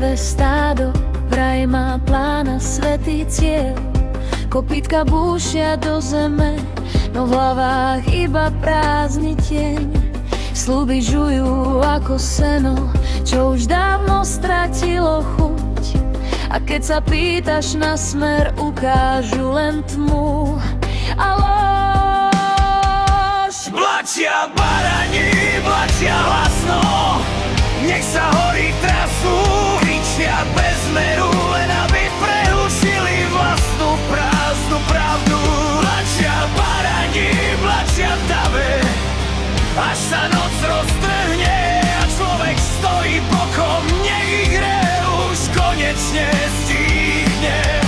živé stádo, vraj má plán a svätý cieľ. Kopytka búšia do zeme, no v hlavách iba prázdny tieň. Sľuby žujú ako seno, čo už dávno stratilo chuť. A keď sa pýtaš na smer, ukážu len tmu a lož. Blačia barani, blačia hlasno, nech sa hory trasú, kričia bez meru, len aby prehlušili vlastnú prázdnu pravdu. Blačia barani, blačia v dave, až sa noc roztrhne a človek stojí bokom, nech ich rev už konečne stíchne.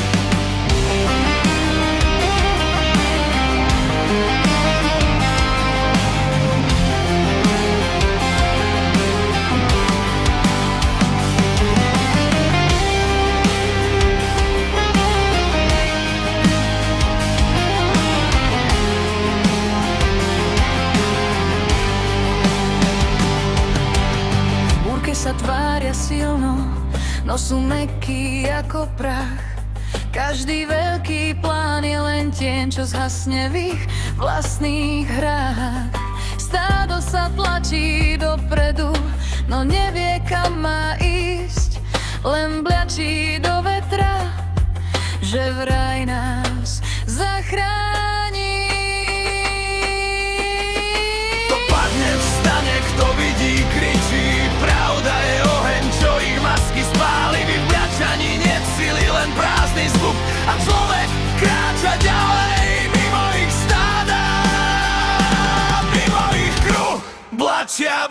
Sa tvária silno, no sú mäkkí ako prach. Každý veľký plán je len tieň, čo zhasne v ich vlastných hrách. Stádo sa tlačí dopredu, no nevie kam má ísť, len bliačí do vetra, že vraj nás zachráni. To padne, vstane, kto vidí, kričí. Pravda je oheň, čo ich masky spáli. V ich bliačaní nie sily, len prázdny zvuk. A človek kráča ďalej mimo ich stáda, mimo ich kruh. Blačia